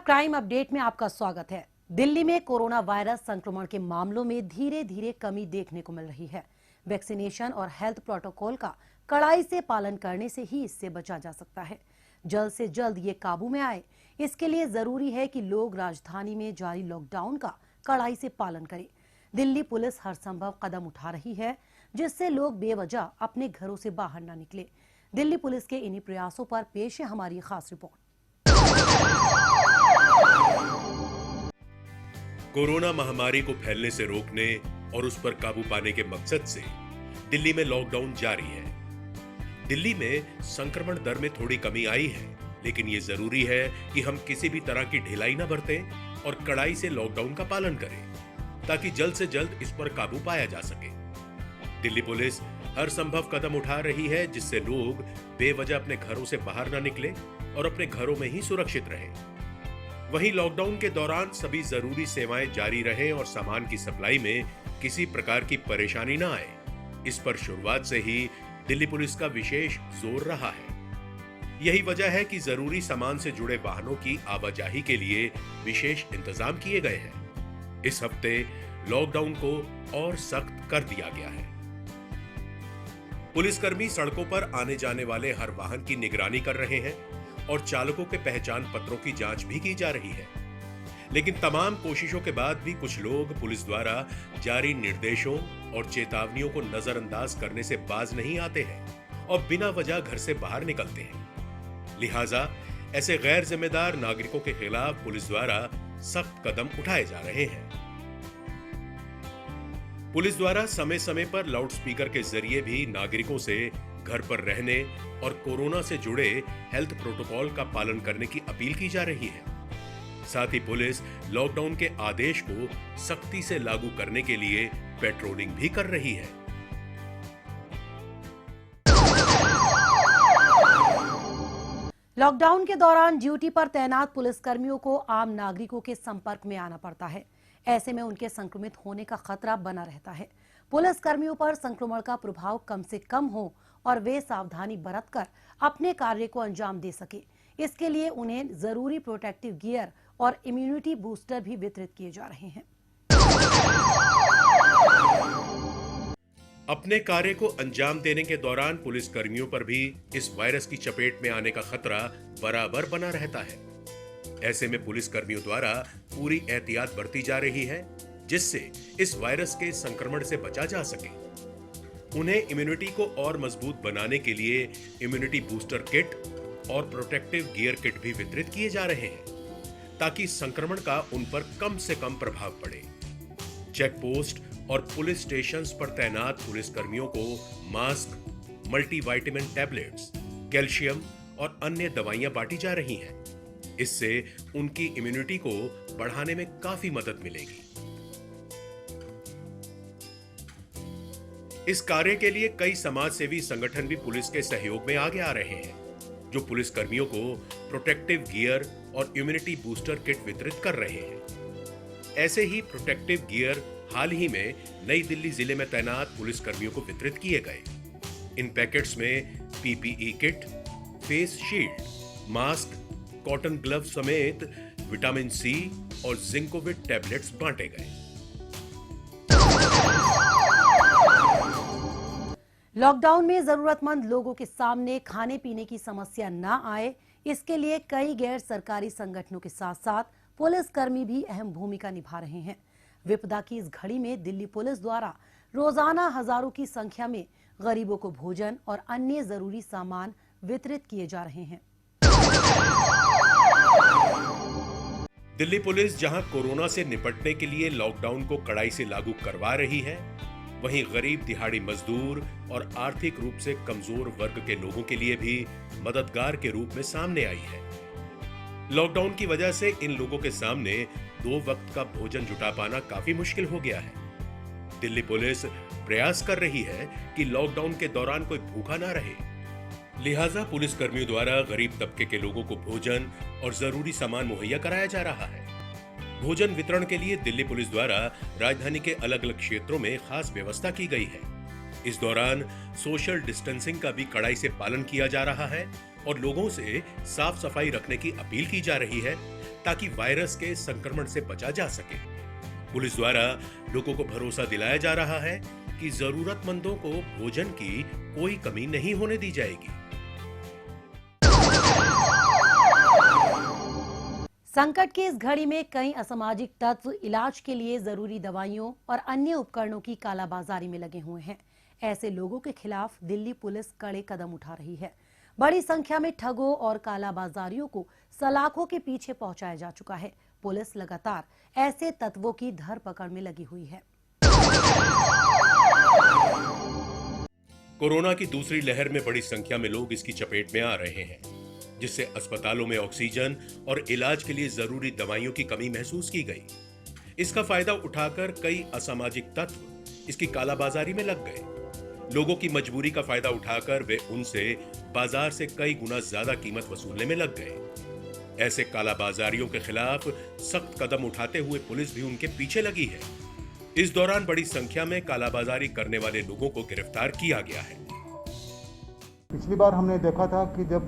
Crime update में आपका स्वागत है। दिल्ली में कोरोना वायरस संक्रमण के मामलों में धीरे धीरे कमी देखने को मिल रही है। वैक्सीनेशन और हेल्थ प्रोटोकॉल का कड़ाई से पालन करने से ही इससे बचा जा सकता है। जल्द से जल्द ये काबू में आए, इसके लिए जरूरी है कि लोग राजधानी में जारी लॉकडाउन का कड़ाई से पालन करें। दिल्ली पुलिस हर संभव कदम उठा रही है जिससे लोग बेवजह अपने घरों से बाहर न निकले। दिल्ली पुलिस के इन्हीं प्रयासों पर पेश है हमारी खास रिपोर्ट। कोरोना महामारी को फैलने से रोकने और उस पर काबू पाने के मकसद से दिल्ली में लॉकडाउन जारी है। दिल्ली में संक्रमण दर में थोड़ी कमी आई है, लेकिन ये जरूरी है कि हम किसी भी तरह की ढिलाई न बरतें और कड़ाई से लॉकडाउन का पालन करें ताकि जल्द से जल्द इस पर काबू पाया जा सके। दिल्ली पुलिस हर संभव कदम उठा रही है जिससे लोग बेवजह अपने घरों से बाहर न निकले और अपने घरों में ही सुरक्षित रहें। वहीं लॉकडाउन के दौरान सभी जरूरी सेवाएं जारी रहें और सामान की सप्लाई में किसी प्रकार की परेशानी न आए, इस पर शुरुआत से ही दिल्ली पुलिस का विशेष जोर रहा है। यही वजह है कि जरूरी सामान से जुड़े वाहनों की आवाजाही के लिए विशेष इंतजाम किए गए हैं। इस हफ्ते लॉकडाउन को और सख्त कर दिया गया है। पुलिसकर्मी सड़कों पर आने जाने वाले हर वाहन की निगरानी कर रहे हैं और चालकों के पहचान पत्रों की जांच भी की जा रही है। लेकिन तमाम कोशिशों के बाद भी कुछ लोग पुलिस द्वारा जारी निर्देशों और चेतावनियों को नजरअंदाज करने से बाज नहीं आते हैं और बिना वजह घर से बाहर निकलते हैं। लिहाजा ऐसे गैर जिम्मेदार नागरिकों के खिलाफ पुलिस द्वारा सख्त कदम उठाए जा रहे हैं। पुलिस द्वारा समय समय पर लाउडस्पीकर के जरिए भी नागरिकों से घर पर रहने और कोरोना से जुड़े हेल्थ प्रोटोकॉल का पालन करने की अपील की जा रही है। साथ ही पुलिस लॉकडाउन के आदेश को सख्ती से लागू करने के लिए पेट्रोलिंग भी कर रही है। लॉकडाउन के दौरान ड्यूटी पर तैनात पुलिसकर्मियों को आम नागरिकों के संपर्क में आना पड़ता है। ऐसे में उनके संक्रमित होने का खतरा बना रहता है। पुलिसकर्मियों पर संक्रमण का प्रभाव कम से कम हो और वे सावधानी बरतकर अपने कार्य को अंजाम दे सके, इसके लिए उन्हें जरूरी प्रोटेक्टिव गियर और इम्यूनिटी बूस्टर भी वितरित किए जा रहे हैं। अपने कार्य को अंजाम देने के दौरान पुलिसकर्मियों पर भी इस वायरस की चपेट में आने का खतरा बराबर बना रहता है। ऐसे में पुलिसकर्मियों द्वारा पूरी एहतियात बरती जा रही है जिससे इस वायरस के संक्रमण से बचा जा सके। उन्हें इम्यूनिटी को और मजबूत बनाने के लिए इम्यूनिटी बूस्टर किट और प्रोटेक्टिव गियर किट भी वितरित किए जा रहे हैं ताकि संक्रमण का उन पर कम से कम प्रभाव पड़े। चेक पोस्ट और पुलिस स्टेशंस पर तैनात पुलिसकर्मियों को मास्क, मल्टीविटामिन टैबलेट्स, कैल्शियम और अन्य दवाइयां बांटी जा रही हैं। इससे उनकी इम्यूनिटी को बढ़ाने में काफी मदद मिलेगी। इस कार्य के लिए कई समाजसेवी संगठन भी पुलिस के सहयोग में आगे आ रहे हैं, जो पुलिसकर्मियों को प्रोटेक्टिव गियर और इम्यूनिटी बूस्टर किट वितरित कर रहे हैं। ऐसे ही प्रोटेक्टिव गियर हाल ही में नई दिल्ली जिले में तैनात पुलिसकर्मियों को वितरित किए गए। इन पैकेट्स में PPE kit, face shield, mask, cotton glove समेत विटामिन सी और जिंकोविट टैबलेट्स बांटे गए। लॉकडाउन में जरूरतमंद लोगों के सामने खाने पीने की समस्या न आए, इसके लिए कई गैर सरकारी संगठनों के साथ साथ पुलिसकर्मी भी अहम भूमिका निभा रहे हैं। विपदा की इस घड़ी में दिल्ली पुलिस द्वारा रोजाना हजारों की संख्या में गरीबों को भोजन और अन्य जरूरी सामान वितरित किए जा रहे हैं। दिल्ली पुलिस जहां कोरोना से निपटने के लिए लॉकडाउन को कड़ाई से लागू करवा रही है, वहीं गरीब दिहाड़ी मजदूर और आर्थिक रूप से कमजोर वर्ग के लोगों के लिए भी मददगार के रूप में सामने आई है। लॉकडाउन की वजह से इन लोगों के सामने 2 वक्त का भोजन जुटा पाना काफी मुश्किल हो गया है। दिल्ली पुलिस प्रयास कर रही है कि लॉकडाउन के दौरान कोई भूखा ना रहे। लिहाजा पुलिसकर्मियों द्वारा गरीब तबके के लोगों को भोजन और जरूरी सामान मुहैया कराया जा रहा है। भोजन वितरण के लिए दिल्ली पुलिस द्वारा राजधानी के अलग अलग क्षेत्रों में खास व्यवस्था की गई है। इस दौरान सोशल डिस्टेंसिंग का भी कड़ाई से पालन किया जा रहा है और लोगों से साफ सफाई रखने की अपील की जा रही है ताकि वायरस के संक्रमण से बचा जा सके। पुलिस द्वारा लोगों को भरोसा दिलाया जा रहा है कि जरूरतमंदों को भोजन की कोई कमी नहीं होने दी जाएगी। संकट की इस घड़ी में कई असामाजिक तत्व इलाज के लिए जरूरी दवाइयों और अन्य उपकरणों की कालाबाजारी में लगे हुए हैं। ऐसे लोगों के खिलाफ दिल्ली पुलिस कड़े कदम उठा रही है। बड़ी संख्या में ठगों और कालाबाजारियों को सलाखों के पीछे पहुंचाया जा चुका है। पुलिस लगातार ऐसे तत्वों की धरपकड़ में लगी हुई है। कोरोना की दूसरी लहर में बड़ी संख्या में लोग इसकी चपेट में आ रहे हैं, जिससे अस्पतालों में ऑक्सीजन और इलाज के लिए जरूरी दवाइयों की कमी महसूस की गई। इसका फायदा उठाकर कई असामाजिक तत्व इसकी कालाबाजारी में लग गए। लोगों की मजबूरी का फायदा उठाकर वे उनसे बाजार से कई गुना ज्यादा कीमत वसूलने में लग गए। ऐसे कालाबाजारियों के खिलाफ सख्त कदम उठाते हुए पुलिस भी उनके पीछे लगी है। इस दौरान बड़ी संख्या में कालाबाजारी करने वाले लोगों को गिरफ्तार किया गया है। पिछली बार हमने देखा था कि जब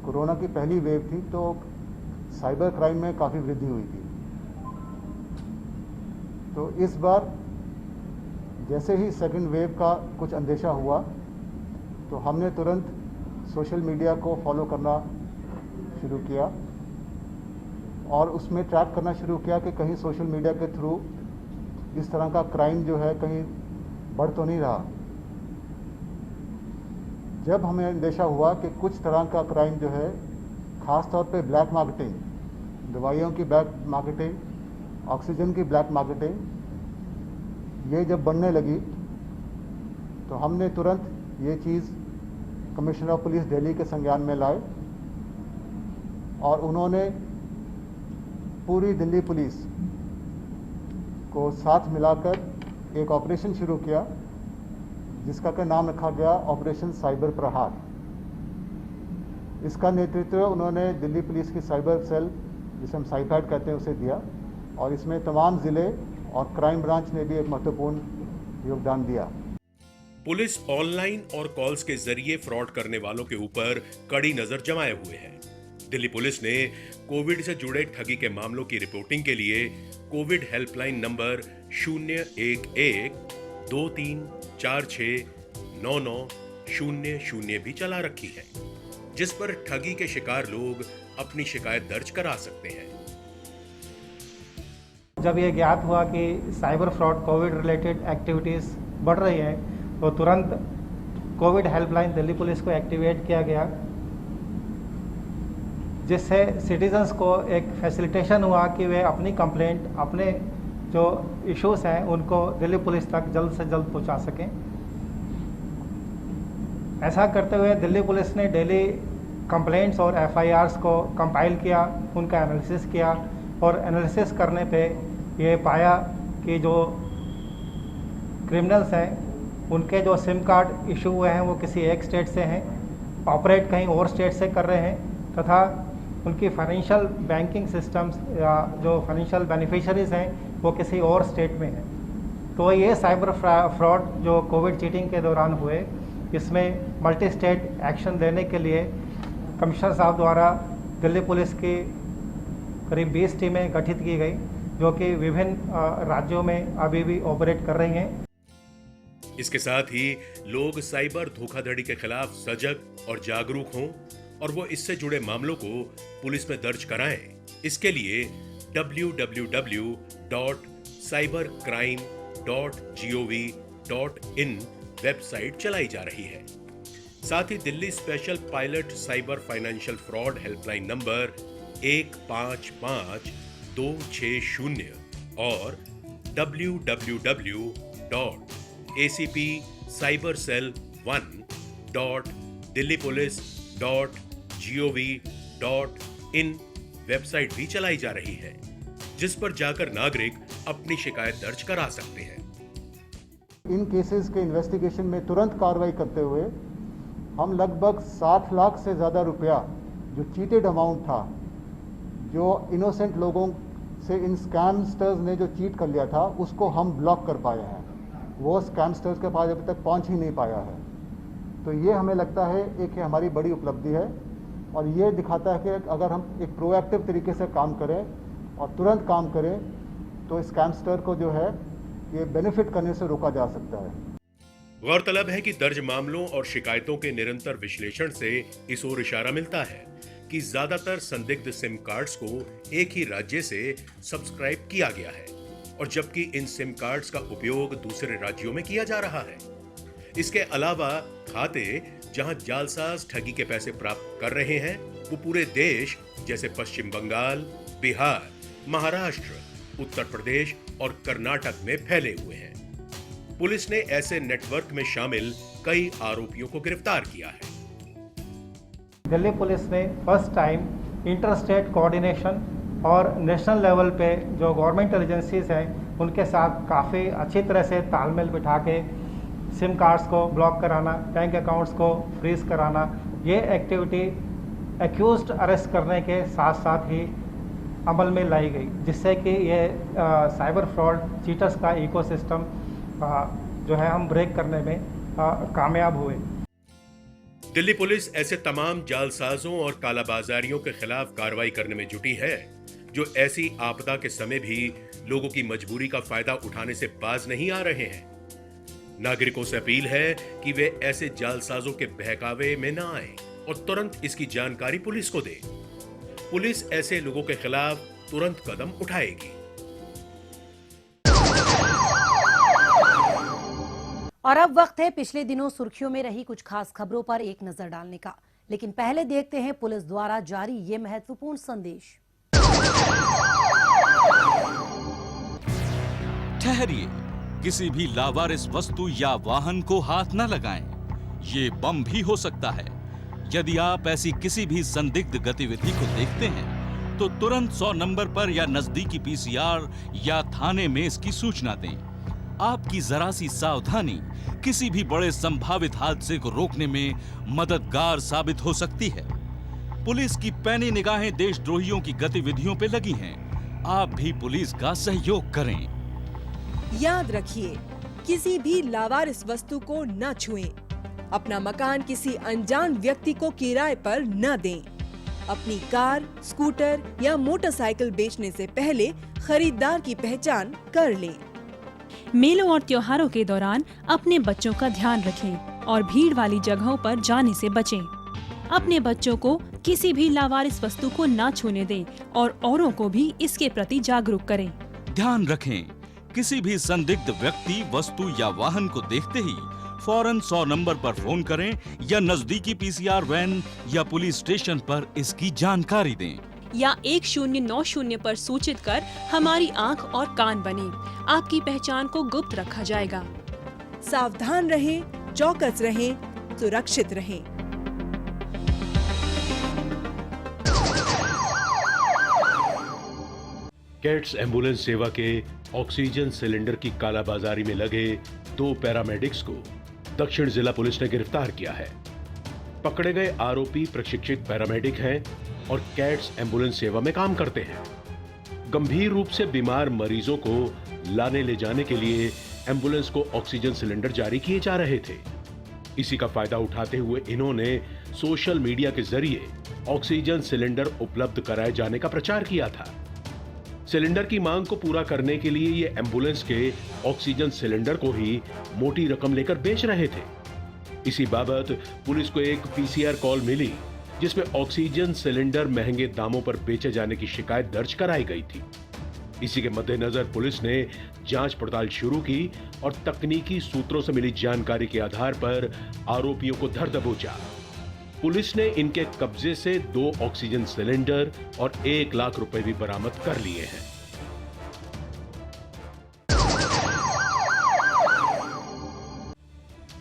कोरोना की पहली वेव थी तो साइबर क्राइम में काफ़ी वृद्धि हुई थी। तो इस बार जैसे ही सेकंड वेव का कुछ अंदेशा हुआ तो हमने तुरंत सोशल मीडिया को फॉलो करना शुरू किया और उसमें ट्रैक करना शुरू किया कि कहीं सोशल मीडिया के थ्रू इस तरह का क्राइम जो है कहीं बढ़ तो नहीं रहा। जब हमें अंदेशा हुआ कि कुछ तरह का क्राइम जो है, ख़ास तौर पे ब्लैक मार्केटिंग, दवाइयों की ब्लैक मार्केटिंग, ऑक्सीजन की ब्लैक मार्केटिंग, ये जब बढ़ने लगी तो हमने तुरंत ये चीज़ कमिश्नर ऑफ पुलिस दिल्ली के संज्ञान में लाए और उन्होंने पूरी दिल्ली पुलिस को साथ मिलाकर एक ऑपरेशन शुरू किया जिसका का नाम रखा गया ऑपरेशन साइबर प्रहार। इसका नेतृत्व उन्होंने दिल्ली पुलिस की साइबर सेल, जिसे हम साइपैड कहते हैं, उसे दिया और इसमें तमाम जिले और क्राइम ब्रांच ने भी एक महत्वपूर्ण योगदान दिया। पुलिस ऑनलाइन और कॉल्स के जरिए फ्रॉड करने वालों के ऊपर कड़ी नजर जमाए हुए है। दिल्ली पुलिस ने कोविड से जुड़े ठगी के मामलों की रिपोर्टिंग के लिए कोविड हेल्पलाइन नंबर 011-23469900 भी चला रखी है, जिस पर ठगी के शिकार लोग अपनी शिकायत दर्ज करा सकते हैं। जब ये ज्ञात हुआ कि cyber fraud Covid related activities बढ़ रही है तो तुरंत कोविड हेल्पलाइन दिल्ली पुलिस को एक्टिवेट किया गया, जिससे सिटीजन्स को एक फैसिलिटेशन हुआ कि वे अपनी कंप्लेंट, अपने जो इश्यूज हैं उनको दिल्ली पुलिस तक जल्द से जल्द पहुंचा सकें। ऐसा करते हुए दिल्ली पुलिस ने डेली कंप्लेंट्स और एफआईआर्स को कंपाइल किया, उनका एनालिसिस किया और एनालिसिस करने पे ये पाया कि जो क्रिमिनल्स हैं उनके जो सिम कार्ड इशू हुए हैं वो किसी एक स्टेट से हैं, ऑपरेट कहीं और स्टेट से कर रहे हैं तथा उनकी फाइनेंशियल बैंकिंग सिस्टम्स या जो फाइनेंशियल बेनिफिशरीज हैं वो किसी और स्टेट में हैं। तो ये साइबर फ्रॉड जो कोविड चीटिंग के दौरान हुए, इसमें मल्टी स्टेट एक्शन लेने के लिए कमिश्नर साहब द्वारा दिल्ली पुलिस की करीब 20 टीमें गठित की गई, जो कि विभिन्न राज्यों में अभी भी ऑपरेट कर रही हैं। इसके साथ ही लोग साइबर धोखाधड़ी के खिलाफ सजग और जागरूक हों और वो इससे जुड़े मामलों को पुलिस में दर्ज कराएं। इसके लिए www.cybercrime.gov.in वेबसाइट चलाई जा रही है। साथ ही Delhi special pilot cyber financial fraud helpline number 155260 और www.acpcybercell1.delhipolice.gov.in वेबसाइट भी चलाई जा रही है, जिस पर जाकर नागरिक अपनी शिकायत दर्ज करा सकते हैं। इन केसेस के इन्वेस्टिगेशन में तुरंत कार्रवाई करते हुए हम लगभग 60 लाख से ज़्यादा रुपया जो चीटेड अमाउंट था, जो इनोसेंट लोगों से इन स्कैमस्टर्स ने जो चीट कर लिया था, उसको हम ब्लॉक कर पाए हैं। वो स्कैमस्टर्स के पास अभी तक पहुंच ही नहीं पाया है। तो ये हमें लगता है एक हमारी बड़ी उपलब्धि है और ये दिखाता है कि अगर हम एक प्रोएक्टिव तरीके से काम करें और तुरंत काम करें तो स्कैमस्टर को जो है ये बेनिफिट करने से रोका जा सकता है। गौरतलब है कि दर्ज मामलों और शिकायतों के निरंतर विश्लेषण से इस ओर इशारा मिलता है कि ज्यादातर संदिग्ध सिम कार्ड्स को एक ही राज्य से सब्सक्राइब किया गया है और जबकि इन सिम कार्ड्स का उपयोग दूसरे राज्यों में किया जा रहा है। इसके अलावा खाते जहां जालसाज ठगी के पैसे प्राप्त कर रहे हैं वो पूरे देश जैसे पश्चिम बंगाल, बिहार, महाराष्ट्र, उत्तर प्रदेश और कर्नाटक में फैले हुए हैं। पुलिस ने ऐसे नेटवर्क में शामिल कई आरोपियों को गिरफ्तार किया है। दिल्ली पुलिस ने first time inter state coordination और नेशनल लेवल पे जो गवर्नमेंटल एजेंसीज हैं उनके साथ काफ़ी अच्छी तरह से तालमेल बिठा के सिम कार्ड्स को ब्लॉक कराना, बैंक अकाउंट्स को फ्रीज कराना, ये एक्टिविटी एक्यूज्ड अरेस्ट करने के साथ साथ ही अमल में लाई गई, जिससे कि ये साइबर फ्रॉड चीटर्स का इकोसिस्टम जो है हम ब्रेक करने में कामयाब हुए। दिल्ली पुलिस ऐसे तमाम जालसाजों और कालाबाजारियों के खिलाफ कार्रवाई करने में जुटी है जो ऐसी आपदा के समय भी लोगों की मजबूरी का फायदा उठाने से बाज नहीं आ रहे हैं। नागरिकों से अपील है कि वे ऐसे जालसाजों के बहकावे में न आए और तुरंत इसकी जानकारी पुलिस को दे। पुलिस ऐसे लोगों के खिलाफ तुरंत कदम उठाएगी। और अब वक्त है पिछले दिनों सुर्खियों में रही कुछ खास खबरों पर एक नजर डालने का, लेकिन पहले देखते हैं पुलिस द्वारा जारी ये महत्वपूर्ण संदेश। ठहरिए, किसी भी लावारिस वस्तु या वाहन को हाथ न लगाएं। ये बम भी हो सकता है। यदि आप ऐसी किसी भी संदिग्ध गतिविधि को देखते हैं तो तुरंत 100 नंबर पर या नजदीकी पीसीआर या थाने में इसकी सूचना दें। आपकी जरा सी सावधानी किसी भी बड़े संभावित हादसे को रोकने में मददगार साबित हो सकती है। पुलिस की पैनी निगाहें देशद्रोहियों की गतिविधियों पे लगी हैं। आप भी पुलिस का सहयोग करें। याद रखिए, किसी भी लावारिस वस्तु को न छुएं। अपना मकान किसी अनजान व्यक्ति को किराए पर न दें। अपनी कार, स्कूटर या मोटरसाइकिल बेचने से पहले खरीदार की पहचान कर लें। मेलों और त्योहारों के दौरान अपने बच्चों का ध्यान रखें और भीड़ वाली जगहों पर जाने से बचें। अपने बच्चों को किसी भी लावारिस वस्तु को न छूने दें और औरों को भी इसके प्रति जागरूक करें। ध्यान रखें, किसी भी संदिग्ध व्यक्ति, वस्तु या वाहन को देखते ही फौरन 100 नंबर पर फोन करें या नजदीकी पीसीआर वैन या पुलिस स्टेशन पर इसकी जानकारी दें। या 1090 पर सूचित कर हमारी आंख और कान बने। आपकी पहचान को गुप्त रखा जाएगा। सावधान रहें, चौकस रहें, सुरक्षित रहें। कैट्स एम्बुलेंस सेवा के ऑक्सीजन सिलेंडर की कालाबाजारी में लगे 2 पैरामेडिक्स को दक्षिण जिला पुलिस ने गिरफ्तार किया है। पकड़े गए आरोपी प्रशिक्षित पैरामेडिक हैं और कैट्स एम्बुलेंस सेवा में काम करते हैं। गंभीर रूप से बीमार मरीजों को लाने ले जाने के लिए एम्बुलेंस को ऑक्सीजन सिलेंडर जारी किए जा रहे थे। इसी का फायदा उठाते हुए इन्होंने सोशल मीडिया के जरिए ऑक्सीजन सिलेंडर उपलब्ध कराए जाने का प्रचार किया था। सिलेंडर की मांग को पूरा करने के लिए ये एम्बुलेंस के ऑक्सीजन सिलेंडर को ही मोटी रकम लेकर बेच रहे थे। इसी बाबत पुलिस को एक पीसीआर कॉल मिली जिसमें ऑक्सीजन सिलेंडर महंगे दामों पर बेचे जाने की शिकायत दर्ज कराई गई थी। इसी के मद्देनजर पुलिस ने जांच पड़ताल शुरू की और तकनीकी सूत्रों से मिली जानकारी के आधार पर आरोपियों को धर दबोचा। पुलिस ने इनके कब्जे से 2 ऑक्सीजन सिलेंडर और 1 लाख रुपए भी बरामद कर लिए हैं।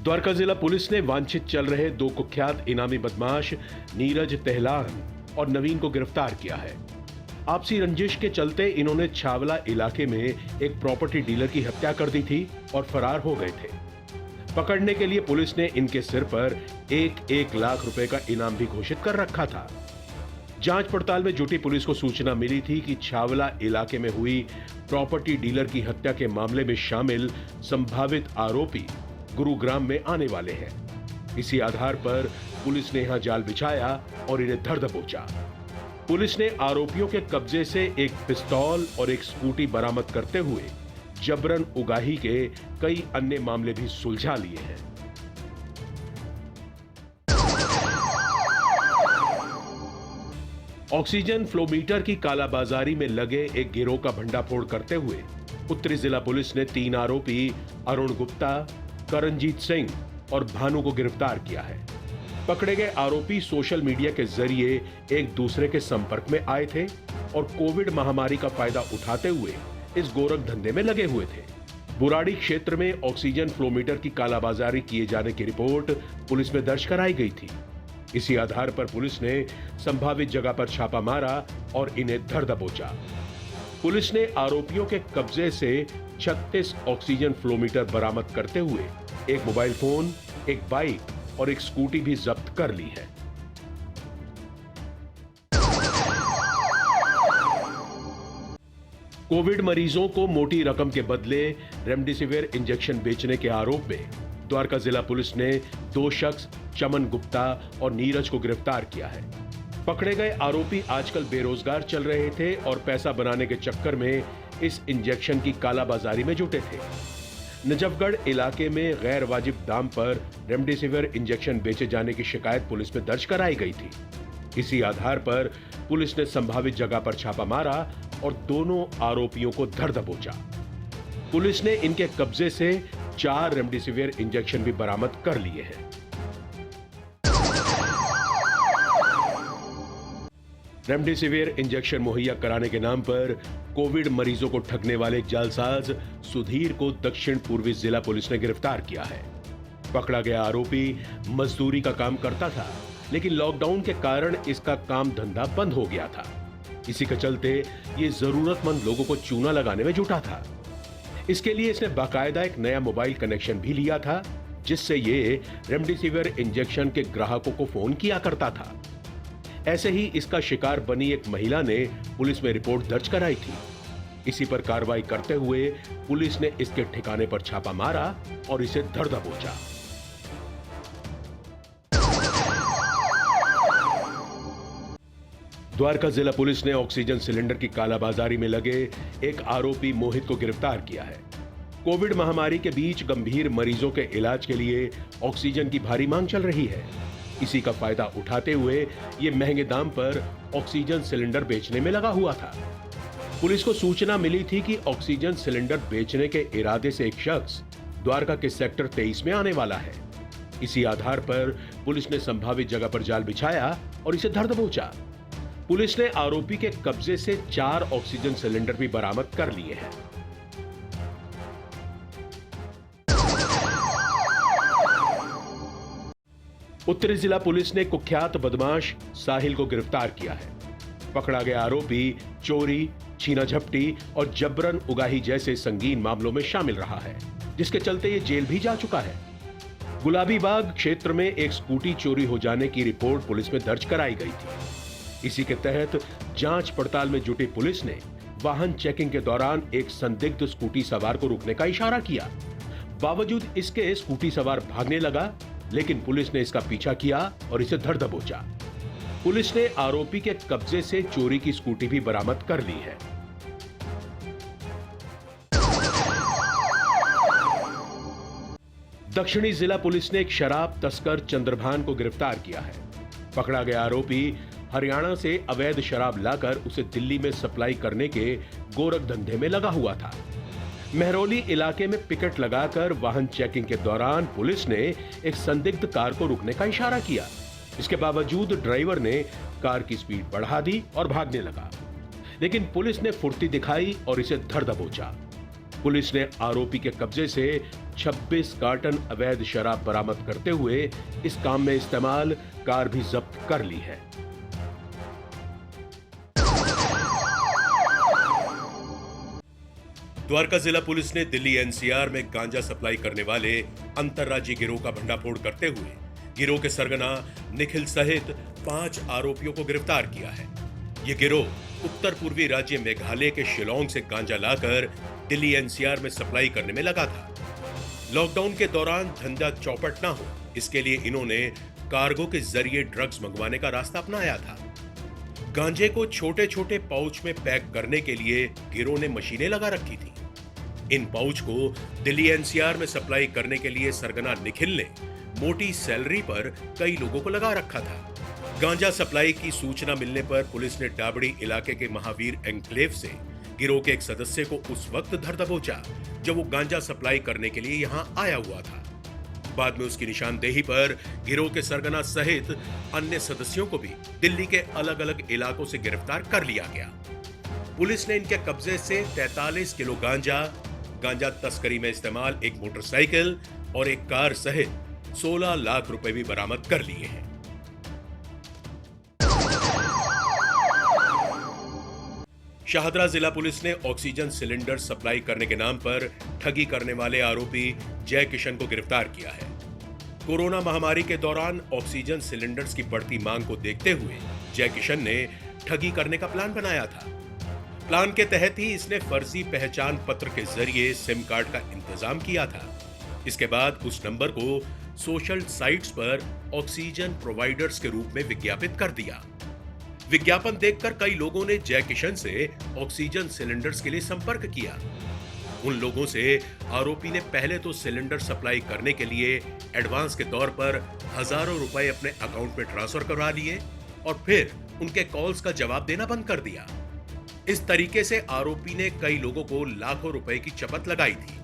द्वारका जिला पुलिस ने वांछित चल रहे 2 कुख्यात इनामी बदमाश नीरज तेहलान और नवीन को गिरफ्तार किया है। आपसी रंजिश के चलते इन्होंने छावला इलाके में एक प्रॉपर्टी डीलर की हत्या कर दी थी और फरार हो गए थे। पकड़ने के लिए पुलिस ने इनके सिर पर 1 लाख रुपए का इनाम भी घोषित कर रखा था। जांच पड़ताल में जुटी पुलिस को सूचना मिली थी कि छावला इलाके में हुई प्रॉपर्टी डीलर की हत्या के मामले में शामिल संभावित आरोपी गुरुग्राम में आने वाले हैं। इसी आधार पर पुलिस ने यहां जाल बिछाया और इन्हें धर दबोचा। पुलिस ने आरोपियों के कब्जे से एक पिस्तौल और एक स्कूटी बरामद करते हुए जबरन उगाही के कई अन्य मामले भी सुलझा लिए हैं। ऑक्सीजन फ्लोमीटर की कालाबाजारी में लगे एक गिरोह का भंडाफोड़ करते हुए उत्तरी जिला पुलिस ने 3 आरोपी अरुण गुप्ता, करणजीत सिंह और भानु को गिरफ्तार किया है। पकड़े गए आरोपी सोशल मीडिया के जरिए एक दूसरे के संपर्क में आए थे और कोविड महामारी का फायदा उठाते हुए इस गोरख धंधे में लगे हुए थे। बुराड़ी क्षेत्र में ऑक्सीजन फ्लोमीटर की कालाबाजारी किए जाने की रिपोर्ट पुलिस में दर्ज कराई गई थी। इसी आधार पर पुलिस ने संभावित जगह पर छापा मारा और इन्हें धर दबोचा। पुलिस ने आरोपियों के कब्जे से 36 ऑक्सीजन फ्लोमीटर बरामद करते हुए एक मोबाइल फोन, एक बाइक और एक स्कूटी भी जब्त कर ली है। कोविड मरीजों को मोटी रकम के बदले रेमडेसिविर इंजेक्शन बेचने के आरोप में द्वारका जिला पुलिस ने 2 शख्स चमन गुप्ता और नीरज को गिरफ्तार किया है। पकड़े गए आरोपी आजकल बेरोजगार चल रहे थे और पैसा बनाने के चक्कर में इस इंजेक्शन की कालाबाजारी में जुटे थे। नजफगढ़ इलाके में गैर वाजिब दाम पर रेमडेसिविर इंजेक्शन बेचे जाने की शिकायत पुलिस में दर्ज कराई गई थी। इसी आधार पर पुलिस ने संभावित जगह पर छापा मारा और दोनों आरोपियों को धर दबोचा। पुलिस ने इनके कब्जे से 4 रेमडेसिविर इंजेक्शन भी बरामद कर लिए हैं। रेमडेसिविर इंजेक्शन मुहैया कराने के नाम पर कोविड मरीजों को ठगने वाले जालसाज सुधीर को दक्षिण पूर्वी जिला पुलिस ने गिरफ्तार किया है। पकड़ा गया आरोपी मजदूरी का काम करता था, लेकिन लॉकडाउन के कारण इसका काम धंधा बंद हो गया था। इसी के चलते ये जरूरतमंद लोगों को चूना लगाने में जुटा था। इसके लिए इसने बाकायदा एक नया मोबाइल कनेक्शन भी लिया था, जिससे ये रेमडेसिविर इंजेक्शन के ग्राहकों को फोन किया करता था। ऐसे ही इसका शिकार बनी एक महिला ने पुलिस में रिपोर्ट दर्ज कराई थी। इसी पर कार्रवाई करते हुए पुलिस ने इसके ठिकाने पर छापा मारा और इसे धर दबोचा। द्वारका जिला पुलिस ने ऑक्सीजन सिलेंडर की कालाबाजारी में लगे एक आरोपी मोहित को गिरफ्तार किया है। कोविड महामारी के बीच गंभीर मरीजों के इलाज के लिए ऑक्सीजन की भारी मांग चल रही है। इसी का फायदा उठाते हुए ये महंगे दाम पर ऑक्सीजन सिलेंडर बेचने में लगा हुआ था। पुलिस को सूचना मिली थी कि ऑक्सीजन सिलेंडर बेचने के इरादे से एक शख्स द्वारका के सेक्टर 23 में आने वाला है। इसी आधार पर पुलिस ने संभावित जगह पर जाल बिछाया और इसे धर दबोचा। पुलिस ने आरोपी के कब्जे से 4 ऑक्सीजन सिलेंडर भी बरामद कर लिए हैं। उत्तरी जिला पुलिस ने कुख्यात बदमाश साहिल को गिरफ्तार किया है। पकड़ा गया आरोपी चोरी, छीना झपटी और जबरन उगाही जैसे संगीन मामलों में शामिल रहा है, जिसके चलते ये जेल भी जा चुका है। गुलाबी बाग क्षेत्र में एक स्कूटी चोरी हो जाने की रिपोर्ट पुलिस में दर्ज कराई गई थी। इसी के तहत जांच पड़ताल में जुटी पुलिस ने वाहन चेकिंग के दौरान एक संदिग्ध स्कूटी सवार को रोकने का इशारा किया। बावजूद इसके स्कूटी सवार भागने लगा, लेकिन पुलिस ने इसका पीछा किया और इसे धर दबोचा। पुलिस ने आरोपी के कब्जे से चोरी की स्कूटी भी बरामद कर ली है। दक्षिणी जिला पुलिस ने एक शराब तस्कर चंद्रभान को गिरफ्तार किया है। पकड़ा गया आरोपी हरियाणा से अवैध शराब लाकर उसे दिल्ली में सप्लाई करने के गोरख धंधे में लगा हुआ था। महरौली इलाके में पिकेट लगाकर वाहन चेकिंग के दौरान पुलिस ने एक संदिग्ध कार को रुकने का इशारा किया। इसके बावजूद ड्राइवर ने कार की स्पीड बढ़ा दी और भागने लगा, लेकिन पुलिस ने फुर्ती दिखाई और इसे धर दबोचा। पुलिस ने आरोपी के कब्जे से 26 कार्टन अवैध शराब बरामद करते हुए इस काम में इस्तेमाल कार भी जब्त कर ली है। द्वारका जिला पुलिस ने दिल्ली एनसीआर में गांजा सप्लाई करने वाले अंतर्राज्यीय गिरोह का भंडाफोड़ करते हुए गिरोह के सरगना निखिल सहित 5 आरोपियों को गिरफ्तार किया है। यह गिरोह उत्तर पूर्वी राज्य मेघालय के शिलोंग से गांजा लाकर दिल्ली एनसीआर में सप्लाई करने में लगा था। लॉकडाउन के दौरान धंधा चौपट न हो, इसके लिए इन्होंने कार्गो के जरिए ड्रग्स मंगवाने का रास्ता अपनाया था। गांजे को छोटे छोटे पाउच में पैक करने के लिए गिरोह ने मशीनें लगा रखी थी। इन पाउच को दिल्ली एनसीआर में सप्लाई करने के लिए सरगना निखिल ने मोटी सैलरी पर कई लोगों को लगा रखा था। गांजा सप्लाई की सूचना मिलने पर पुलिस ने डाबड़ी इलाके के महावीर एन्क्लेव से गिरोह के एक सदस्य को उस वक्त धर दबोचा जब वो गांजा सप्लाई करने के लिए यहां आया हुआ था। बाद में उसकी निशानदेही पर गिरोह के सरगना सहित अन्य सदस्यों को भी दिल्ली के अलग अलग इलाकों से गिरफ्तार कर लिया गया। पुलिस ने इनके कब्जे से 43 किलो गांजा तस्करी में इस्तेमाल एक मोटरसाइकिल और एक कार सहित 16 लाख रुपए भी बरामद कर लिए हैं। शाहदरा जिला पुलिस ने ऑक्सीजन सिलेंडर सप्लाई करने के नाम पर ठगी करने वाले आरोपी जय किशन को गिरफ्तार किया है। कोरोना महामारी के दौरान ऑक्सीजन सिलेंडर्स की बढ़ती मांग को देखते हुए जय किशन ने ठगी करने का प्लान बनाया था। प्लान के तहत ही इसने फर्जी पहचान पत्र के जरिए सिम कार्ड का इंतजाम किया था। इसके बाद उस नंबर को सोशल साइट्स पर ऑक्सीजन प्रोवाइडर्स के रूप में विज्ञापित कर दिया। विज्ञापन देखकर कई लोगों ने जय किशन से ऑक्सीजन सिलेंडर्स के लिए संपर्क किया। उन लोगों से आरोपी ने पहले तो सिलेंडर सप्लाई करने के लिए एडवांस के तौर पर हजारों रुपए अपने अकाउंट में ट्रांसफर करवा लिए और फिर उनके कॉल्स का जवाब देना बंद कर दिया। इस तरीके से आरोपी ने कई लोगों को लाखों रुपए की चपत लगाई थी।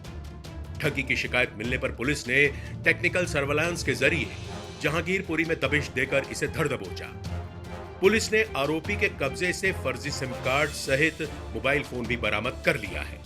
ठगी की शिकायत मिलने पर पुलिस ने टेक्निकल सर्वेलांस के जरिए जहांगीरपुरी में दबिश देकर इसे धर दबोचा। पुलिस ने आरोपी के कब्जे से फर्जी सिम कार्ड सहित मोबाइल फोन भी बरामद कर लिया है।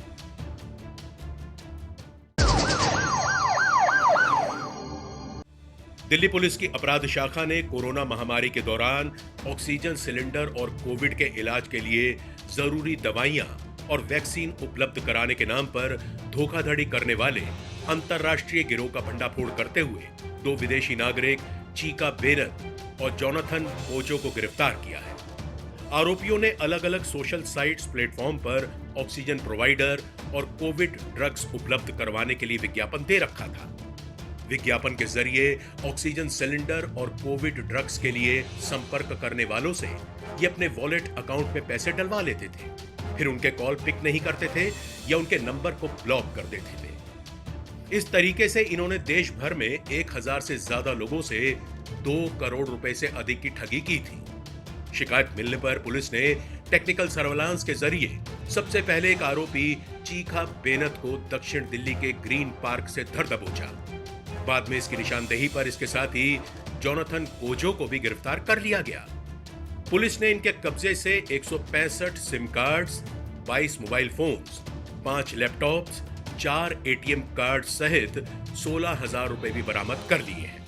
दिल्ली पुलिस की अपराध शाखा ने कोरोना महामारी के दौरान ऑक्सीजन सिलेंडर और कोविड के इलाज के लिए जरूरी दवाइयां और वैक्सीन उपलब्ध कराने के नाम पर धोखाधड़ी करने वाले अंतर्राष्ट्रीय गिरोह का भंडाफोड़ करते हुए 2 विदेशी नागरिक चीका बेनत और जोनाथन कोजो को गिरफ्तार किया है। आरोपियों ने अलग अलग सोशल साइट्स प्लेटफॉर्म पर ऑक्सीजन प्रोवाइडर और कोविड ड्रग्स उपलब्ध करवाने के लिए विज्ञापन दे रखा था। विज्ञापन के जरिए ऑक्सीजन सिलेंडर और कोविड ड्रग्स के लिए संपर्क करने वालों से ये अपने वॉलेट अकाउंट में पैसे डलवा लेते थे, फिर उनके कॉल पिक नहीं करते थे या उनके नंबर को ब्लॉक कर देते थे। इस तरीके से इन्होंने देश भर में 1000 से ज्यादा लोगों से 2 करोड़ रुपए से अधिक की ठगी की थी। शिकायत मिलने पर पुलिस ने टेक्निकल सर्वेलांस के जरिए सबसे पहले एक आरोपी चीका बेनत को दक्षिण दिल्ली के ग्रीन पार्क से धर दबोचा। बाद में इसकी निशानदेही पर इसके साथ ही जोनाथन कोजो को भी गिरफ्तार कर लिया गया। पुलिस ने इनके कब्जे से 165 SIM cards, 22 mobile phones, 5 laptops, 4 ATM card सहित 16,000 रुपए भी बरामद कर लिए हैं।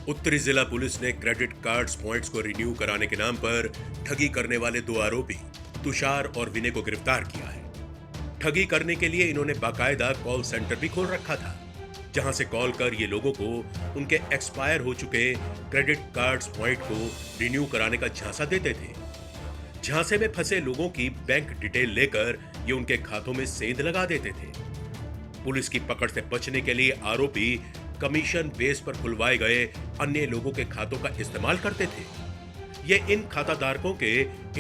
उत्तरी जिला पुलिस ने क्रेडिट कार्ड्स पॉइंट्स को रिन्यू कराने के नाम पर ठगी करने वाले 2 आरोपी तुषार और विनय को गिरफ्तार किया है। ठगी करने के लिए इन्होंने बाकायदा कॉल सेंटर भी खोल रखा था, जहां से कॉल कर ये लोगों को उनके एक्सपायर हो चुके क्रेडिट कार्ड्स पॉइंट को रिन्यू कराने का झांसा देते थे। झांसे में फंसे लोगों की बैंक डिटेल लेकर ये उनके खातों में सेंध लगा देते थे। पुलिस की पकड़ से बचने के लिए आरोपी कमीशन बेस पर खुलवाए गए अन्य लोगों के खातों का इस्तेमाल करते थे। ये इन खाताधारकों के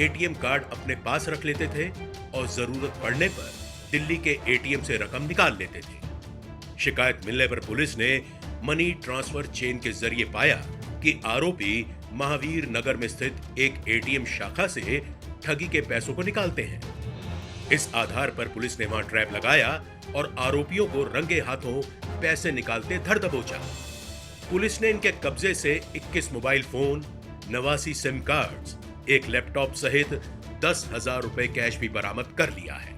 एटीएम कार्ड अपने पास रख लेते थे और जरूरत पड़ने पर दिल्ली के एटीएम से रकम निकाल लेते थे। शिकायत मिलने पर पुलिस ने मनी ट्रांसफर चेन के जरिए पाया कि आरोपी महावीर नगर में स्थित एक एटीएम शाखा से ठगी के पैसों को निकालते हैं। इस आधार पर पुलिस ने वहां ट्रैप लगाया और आरोपियों को रंगे हाथों पैसे निकालते धर दबोचा। पुलिस ने इनके कब्जे से 21 mobile phone, 89 SIM cards, 1 laptop सहित 10,000 रुपए कैश भी बरामद कर लिया है।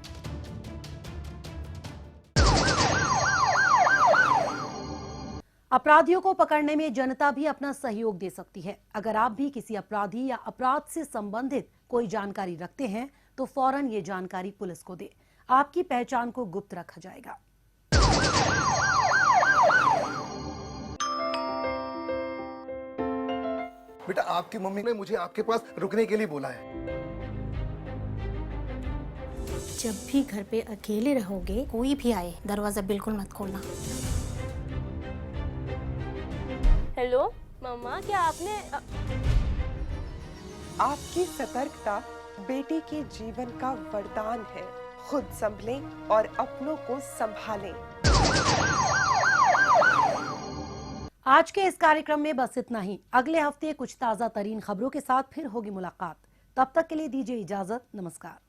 अपराधियों को पकड़ने में जनता भी अपना सहयोग दे सकती है। अगर आप भी किसी अपराधी या अपराध से संबंधित कोई जानकारी रखते हैं तो फौरन ये जानकारी पुलिस को दे। आपकी पहचान को गुप्त रखा जाएगा। बेटा, आपकी मम्मी ने मुझे आपके पास रुकने के लिए बोला है। जब भी घर पे अकेले रहोगे, कोई भी आए दरवाजा बिल्कुल मत खोलना। हेलो मम्मा, क्या आपने आपकी सतर्कता बेटी के जीवन का वरदान है। खुद संभलें और अपनों को संभालें। आज के इस कार्यक्रम में बस इतना ही। अगले हफ्ते कुछ ताजा तरीन खबरों के साथ फिर होगी मुलाकात। तब तक के लिए दीजिए इजाजत। नमस्कार।